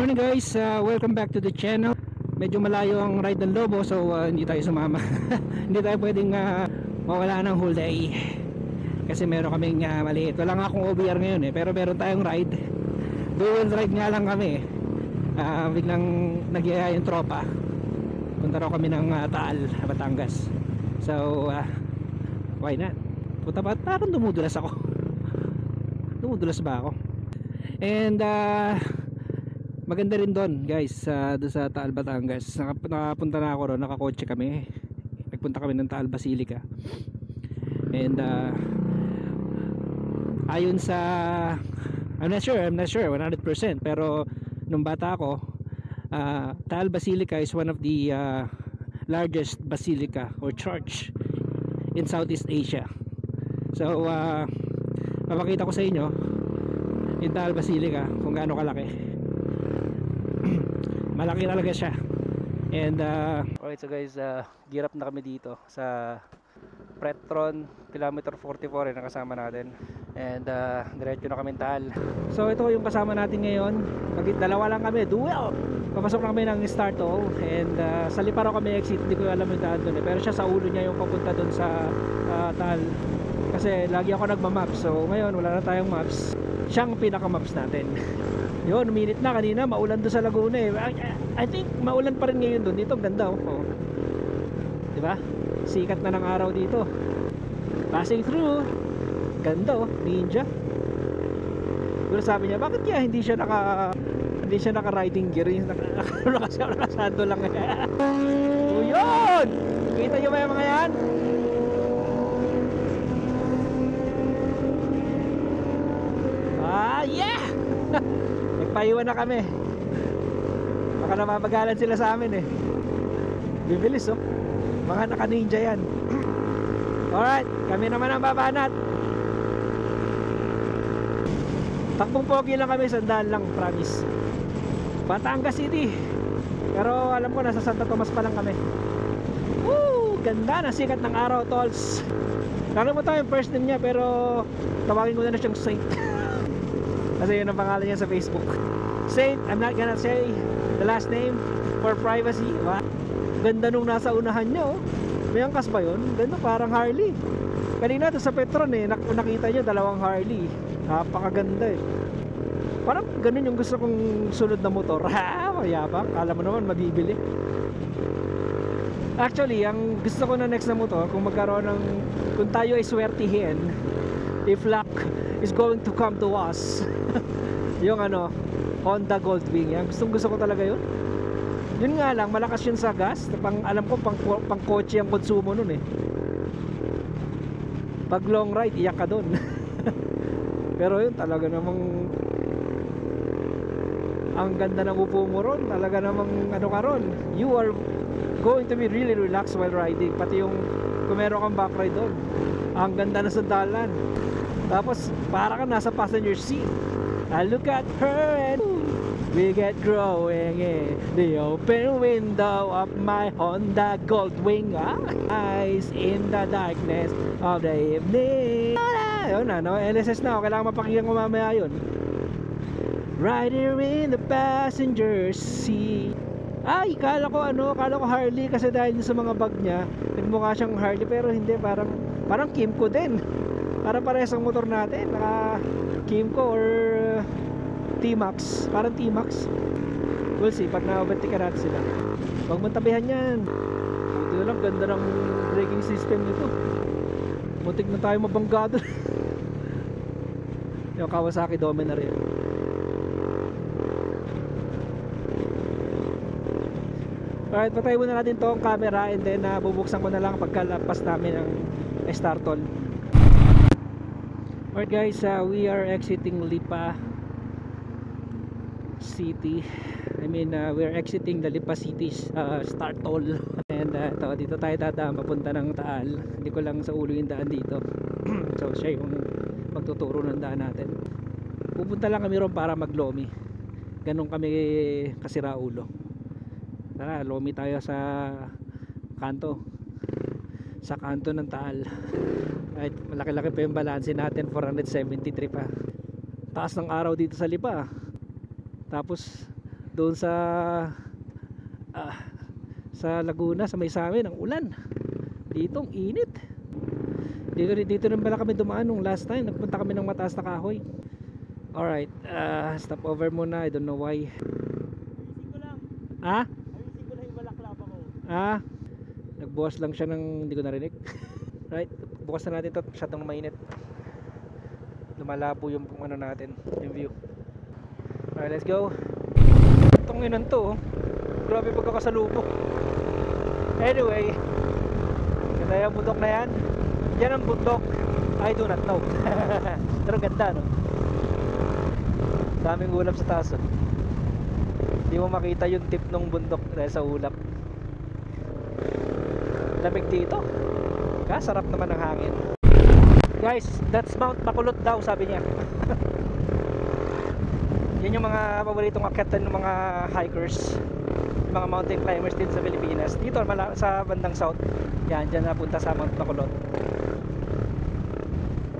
morning guys, welcome back to the channel. Medyo malayo ang ride ng Lobo, so hindi tayo sumama. Hindi tayo pwedeng mawala ng whole day kasi meron kaming maliit. Wala nga akong OBR ngayon pero meron tayong ride. Dual ride nga lang kami. Biglang nagyaya yung tropa. Punta raw kami ng Taal, Batangas. So why not? Punta ba? Parang dumudulas ako. Dumudulas ba ako? And maganda rin doon guys, doon sa Taal, Batangas. Nakapunta na ako ron, nakakotse kami. Nagpunta kami ng Taal Basilica. And ayon sa I'm not sure 100%, pero nung bata ako, Taal Basilica is one of the largest basilica or church in Southeast Asia. So papakita ko sa inyo yung Taal Basilica kung gaano kalaki. Malaki talaga siya. And alright, so guys, gear up na kami dito sa Pretron kilometer 44 nakasama natin. And diretso na kami Taal. So ito yung kasama natin ngayon. Dalawa lang kami, duel. Papasok na kami ng Startol. And sa Liparo kami exit. Hindi ko alam yung daan doon pero siya sa ulo niya yung papunta doon sa Taal. Kasi lagi ako nagmamaps. So ngayon wala na tayong maps. Siyang pinaka-maps natin. Yun, minute na kanina, maulan doon sa Laguna I think maulan pa rin ngayon doon. Dito ganda oh. Diba? Sikat na ng araw dito. Passing through. Ganda oh, ninja. Pero sabi niya, bakit kaya hindi siya naka riding gear? Nakasando lang. O yun! Kita niyo ba yung mga yan? Yeah! Nagpaiwan na kami. Baka namamagalan sila sa amin Bibilis oh. Mga naka ninja yan. Alright, kami naman ang babanat. Takbong pogi lang kami, sandaan lang, promise. Batangas City. Pero alam ko nasa Santa Tomas pa lang kami. Woo! Ganda na sikat ng araw, tolls. Nakalimutan yung first name niya pero tawagin ko na siyang Saint. Kasi yun ang pangalan niya sa Facebook. Saint, I'm not gonna say the last name for privacy. Ganda nung nasa unahan niya oh. May angkas ba yun? Ganda, parang Harley. Kanina to sa Petron nakita niyo dalawang Harley. Napakaganda Parang ganun yung gusto kong sunod na motor. Mayabang, kala mo naman mabibili. Actually, ang gusto ko na next na motor, kung tayo ay swertihin, if luck is going to come to us, yung Honda Goldwing yan. Gusto ko talaga yun. Yun nga lang, malakas yun sa gas. Alam ko pang kotse ang konsumo nun pag long ride, iyak ka dun. Pero yun talaga namang ang ganda ng upo mo ron. Talaga namang ka ron, you are going to be really relaxed while riding. Pati yung kung meron kang back ride doon, ang ganda na sandalan. Tapos para ka nasa passenger seat. I look at her and we get growing in the open window of my Honda Goldwing. Eyes in the darkness of the evening. Yun LSS na. Kailangan mapakinggan ko mamaya yun. Right here in the passenger seat. Ay, kala ko Harley kasi dahil sa mga bag niya, nagmukha siyang Harley pero hindi, parang Kimco din. Para parehas ang motor natin, naka Kimco or T-Max, parang T-Max. We'll see pag na-overtake natin sila. Huwag mong tabihan yan. Ito lang, ganda ng braking system nito. Muntik na tayo mabangga doon. Yung Kawasaki Dominar yan. Alright, patay muna natin tong camera and then bubuksan ko na lang pagkalapas namin ang Startol. Alright guys, we are exiting Lipa City. We are exiting the Lipa City's Startol. And dito tayo dadaan papunta ng Taal. Hindi ko lang sa ulo yung daan dito. So siya yung magtuturo ng daan natin. Pupunta lang kami ron para maglomi. Ganun kami kasira ulo. Tara, lomi tayo sa kanto ng Taal. Right, malaki-laki pa yung balanse natin, 473 pa. Taas ng araw dito sa Lipa. Tapos doon sa Laguna, sa may samin, ang ulan. Dito ang init. Dito rin pala kami dumaan nung last time. Nagpunta kami ng Mataas na Kahoy. Alright, stop over muna. I don't know why. Ayusin ko lang. Ha? Ayusin ko lang yung balaklava ko. Nagbukas lang siya ng hindi ko narinig. Right, bukas na natin ito. Masyadong mainit. Lumalabo yung ano natin, yung view. Alright, let's go. Itong inan to, grabe pagkakasalubong. Anyway, ganda yung bundok na yan. Yan ang bundok, I do not know. Pero ganda, no? Daming ulap sa taas, oh. Hindi mo makita yung tip ng bundok dahil sa ulap. Lamig dito. Sarap naman ng hangin. Guys, that's Mount Bacolod daw, sabi niya. Yan yung mga paboritong akyatan ng mga hikers, mga mountain climbers din sa Pilipinas. Dito sa bandang south, yan, dyan napunta sa Mount Bacolod.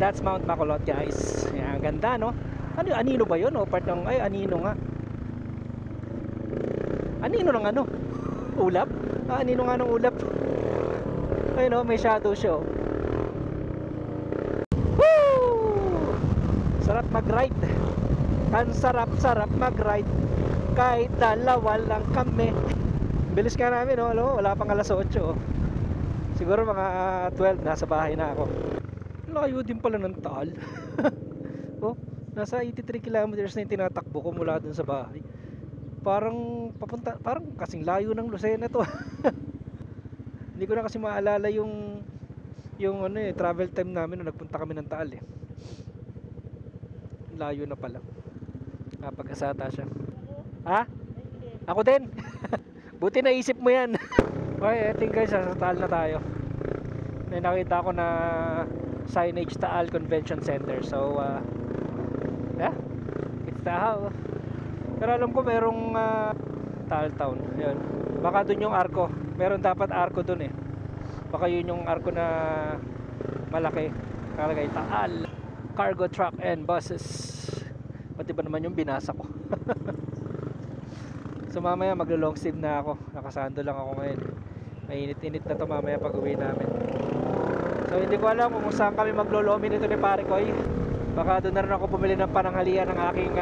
That's Mount Bacolod, guys. Yan, ganda, no? Ano, anino ba yun? O part ng, ay, anino nga. Anino ng ano? Ulap? Anino nga ng ulap. Ayun, no? May shadow show. Woo! Sarap mag-ride. Ang sarap-sarap mag-ride. Kahit dalawa lang kami. Bilis ka namin, no? Alam mo, wala pang alas 8, oh. Siguro mga 12, nasa bahay na ako. Layo din pala ng Taal. Oh, nasa 83 kilometers na yung tinatakbo ko mula dun sa bahay. Parang kasing layo ng Lucena to. Hindi ko na kasi maalala yung ano travel time namin nung nagpunta kami ng Taal, eh. Layo na pala. Pag-asata siya. Ha? Ako din. Buti naisip mo yan. Okay, I think guys, sa Taal na tayo. May nakita ko na signage, Taal Convention Center. So yeah, it's Taal. Pero alam ko merong Taal Town. Yun. Baka dun yung arko. Meron dapat arko dun, eh. Baka yun yung arko na malaki. Nakalagay Taal Cargo Truck and Buses. Pati ba naman yung binasa ko. So mamaya maglo-long sleeve na ako. Nakasando lang ako ngayon. Mainit-init na to mamaya pag uwi namin. So hindi ko alam kung saan kami maglo-lomi nito ni Pare Koy. Baka doon na rin ako bumili ng pananghalian ng aking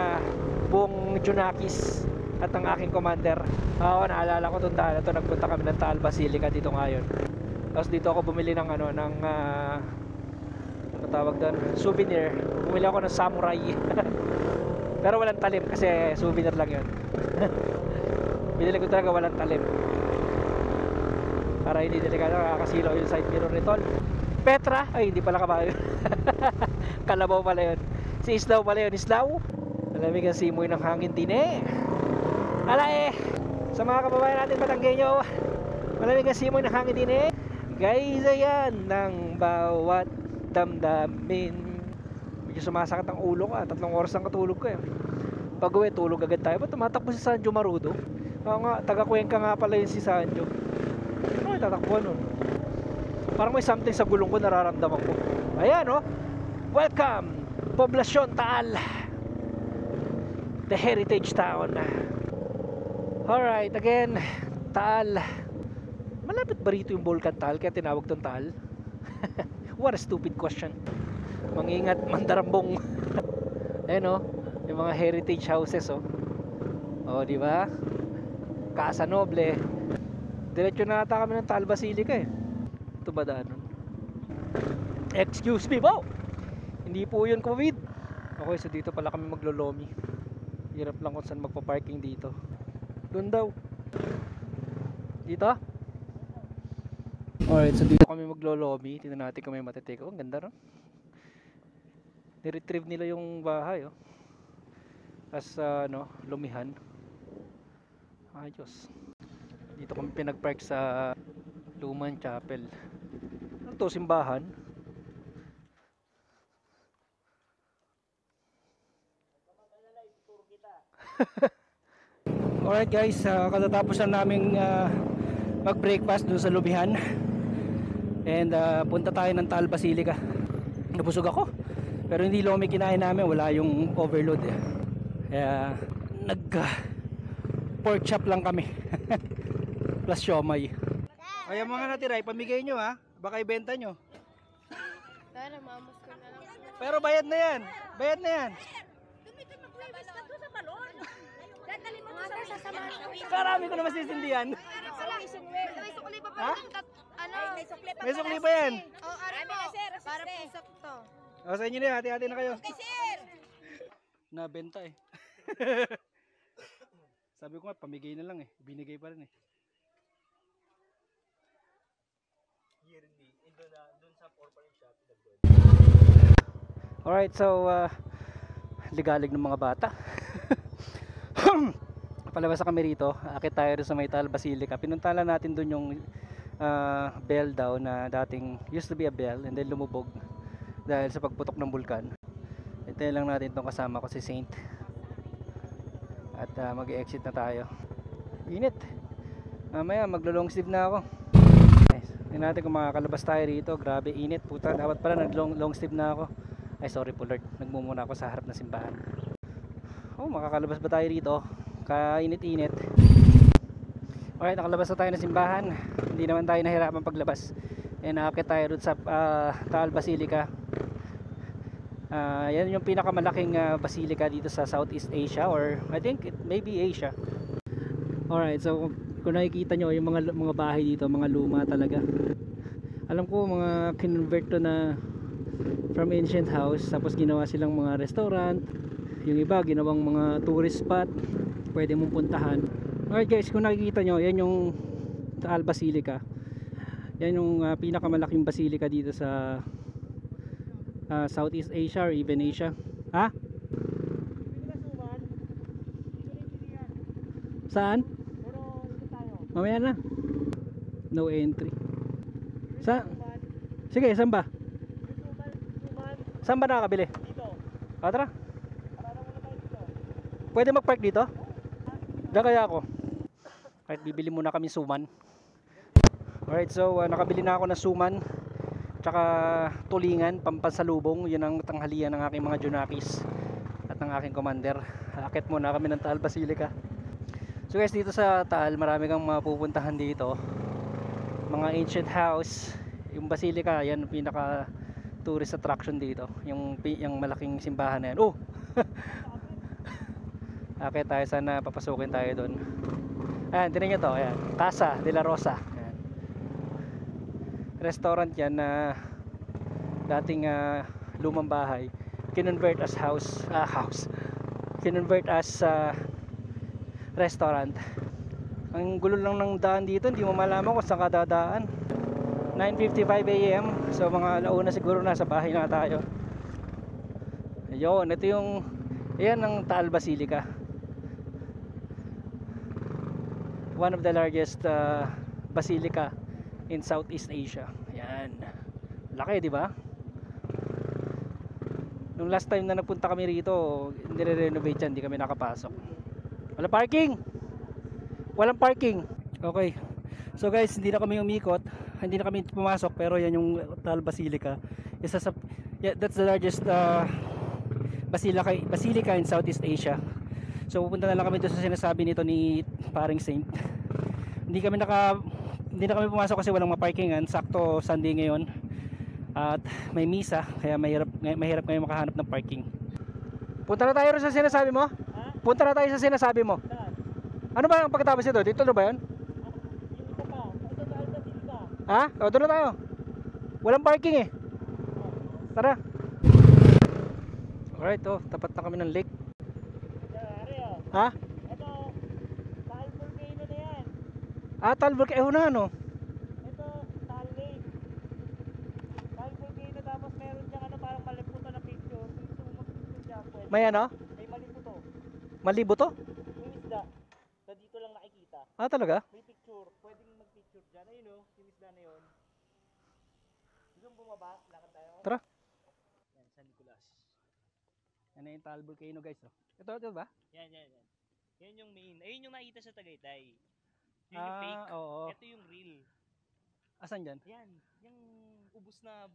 buong Junakis at ng aking commander. Oo, naalala ko itong daan na to. Nagpunta kami ng Taal Basilica dito ngayon. Tapos dito ako bumili ng ano tawag doon, souvenir. Bumili ako ng samurai. Pero walang talim kasi souvenir lang yun. Binili ko talaga walang talim para hindi delikado, nakakasilaw yung side mirror nito. Petra, ay hindi pala kabayo. Kalabaw pala yun. Si Islaw pala yun. Islaw, malamig ang simoy ng hangin din, eh. Ala, eh, sa mga kababayan natin Batanggenyo, malamig ang simoy ng hangin din, eh. Guys, ayan ng bawat damdamin. Medyo sumasakit ang ulo ko. 3 oras ang katulog ko, eh. Pag uwi, tulog agad tayo. Ba't tumatakbo si Sanjo Marudo? Oo nga, taga-Cuenca nga pala yun si Sanjo. Ano tatakbo nun? Parang may something sa gulong ko nararamdaman ko. Ayan, oh. Welcome, Poblacion Taal, the heritage town. Alright, again, Taal. Malapit ba rito yung Volcan Taal kaya tinawag tong Taal? What a stupid question. Mangingat mandarambong. Ayan, oh, yung mga heritage houses, oh. Oh, di ba? Casa Noble. Diretso na ata kami ng Taal Basilica, eh. Ito ba daanan? Excuse me po. Hindi po yun COVID. Okay, so dito pala kami maglolomi. Hirap lang kung saan magpa-parking dito. Doon daw. Dito? Alright, so dito kami maglolomi. Tingnan natin kung may matitake. Oh, ang ganda, no? Ni-retrieve nila yung bahay, oh. As ano, lumihan. Ayos. Dito kami pinag-park sa Lumang Chapel. Ano to, simbahan? Alright guys, katatapos na namin mag-breakfast doon sa Lumihan. And punta tayo ng Taal Basilica. Nabusog ako. Pero hindi lomi kinain namin, wala yung overload, eh. Kaya pork chop lang kami. Plus siomay. Ay, ang mga natira, ipamigay nyo ha. Baka ibenta nyo. Pero mamos ko na lang. Pero bayad na yan. Bayad na yan. Karami ko na masisindihan. Ha? May sukli pa yan. Oh, para pusok to. O, sa inyo na, hati-hati na kayo. Nabenta eh. Sabi ko nga, pamigay na lang eh. Binigay pa rin eh. Alright, so ligalig ng mga bata. Palabas na kami rito. Akit tayo rin sa Maytal Basilica. Pinuntala natin dun yung bell daw na dating used to be a bell and then lumubog dahil sa pagputok ng bulkan. Hintayin lang natin itong kasama ko si Saint. At mag-exit na tayo. Init. Mamaya maglo-long sleeve na ako. Tingnan natin kung makakalabas tayo rito. Grabe init. Puta, dapat pala nag-long sleeve na ako. Ay sorry po Lord. Nagmumuna ako sa harap ng simbahan. Oh, makakalabas ba tayo rito? Kainit-init. Alright, nakalabas na tayo ng simbahan. Hindi naman tayo nahirapan paglabas. And nakakit tayo doon sa Taal Basilica. Yan yung pinakamalaking basilica dito sa Southeast Asia, or I think it may be Asia. Alright, so kung nakikita nyo yung mga bahay dito, mga luma talaga. Alam ko mga kinonvert to na from ancient house, tapos ginawa silang mga restaurant. Yung iba ginawang mga tourist spot, pwede mong puntahan. Alright guys, kung nakikita nyo, yan yung Taal Basilica. Yan yung pinakamalaking basilica dito sa Southeast Asia or even Asia. Ha? Saan? Mamaya na. No entry. Sige, saan ba? Saan ba nakakabili? Dito. Tara. Parang muna tayo dito. Pwede mag-park dito? Diyan kaya ako. Kahit bibili muna kami suman. Alright, so nakabili na ako ng suman tsaka tulingan, pampasalubong. Yun ang tanghalian ng aking mga junakis at ng aking commander. Akit muna kami ng Taal Basilica. So guys, dito sa Taal marami kang mapupuntahan dito. Mga ancient house. Yung basilica, yan pinaka tourist attraction dito. Yung malaking simbahan na yan. Oh! Akit tayo, sana papasukin tayo doon. Ayan, tinan nyo to. Ayan, Casa de la Rosa. Ayan. Restaurant yan na dating lumang bahay. Kinonvert as house. Kinonvert as restaurant. Ang gulo lang ng daan dito, hindi mo malaman kung saan ka dadaan. 9:55 AM. So mga alauna siguro nasa bahay na tayo. Ayun, ito yung ayan ang Taal Basilica. One of the largest basilica in Southeast Asia. Ayan. Laki, di ba? Nung last time na napunta kami rito, nire-renovate yan, hindi kami nakapasok. Walang parking. Walang parking. Okay. So guys, hindi na kami umikot, hindi na kami pumasok, pero yan yung Taal Basilica. Isa sa that's the largest basilica in Southeast Asia. So pupunta na lang kami doon sa sinasabi nito ni Paring Saint. Hindi na kami pumasok kasi walang ma-parkingan. Sakto Sunday ngayon. At may misa, kaya mahirap ngayon makahanap ng parking. Punta na tayo sa sinasabi mo? Ha? Punta na tayo sa sinasabi mo. Saan? Ano ba ang pagkatapos nito? Dito na ba yan? Yung isa pa. Ito sa Alta Silva. Ha? O, doon na tayo. Walang parking eh. Tara. Alright, oh, tapat na kami ng lake. Yari oh. Ha? Ito. Taal Volcano na yan. Taal Volcano na ano? Ito. Taal Lake. Taal Volcano, tapos meron dyan parang maliputo na picture. Kung sumapicture dyan, pwede. May ano? May maliputo. Malibo to? Yung isda. Na dito lang nakikita. Talaga? May picture. Pwedeng mag-picture dyan. Ayun oh. Yung isda na yun. Gusto mo bumaba? Lakad tayo. Tara. Yan, San Nicolas. Ano yung Taal Volcano guys? Oh. Ito ba? Yan. Yan yung main. Ayun yung nakita sa Tagaytay. Yun yung fake. Oo. Ito yung real. Asan dyan? Yan. Yung ubos na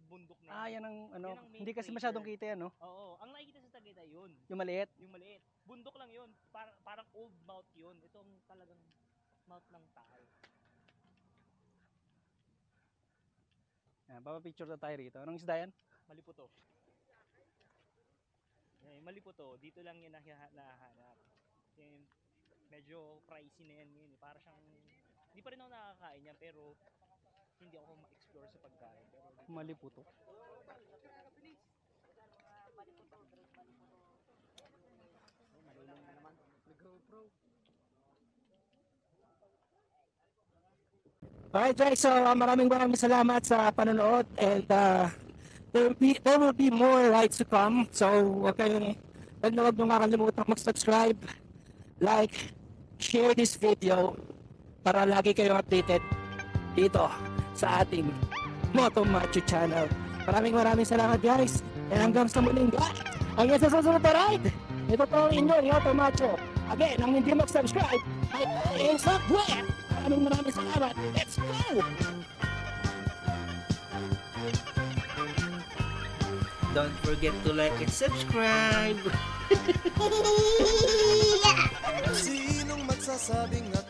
bundok na Ah, yan ang ano, Yan ang main hindi kasi crater. masyadong kita yan, no? Oo, ang nakikita sa Tagaytay yun. Yung maliit. Yung maliit. Bundok lang yun. Parang old mouth yun. Ito ang talagang mouth ng tao. Yan, papapicture na tayo rito. Anong isda yan? Maliputo. Maliputo. Dito lang yun nahahanap. Yan, medyo pricey na yan ngayon. Para siyang, hindi pa rin ako nakakain yan, pero hindi ako ma-explore sa pagkain. Pero Maliputo. Alright guys, so maraming salamat sa panonood and there will be more rides to come. So huwag nyo kakalimutan mag-subscribe, like, share this video para lagi kayong updated dito sa ating Moto Macho channel. Maraming salamat guys and hanggang sa muling hanggang sa susunod na ride. Ito po ang inyong Moto Macho. Again, ang hindi mag-subscribe ay in software. Maraming salamat. Let's go! Don't forget to like and subscribe. Sinong magsasabing at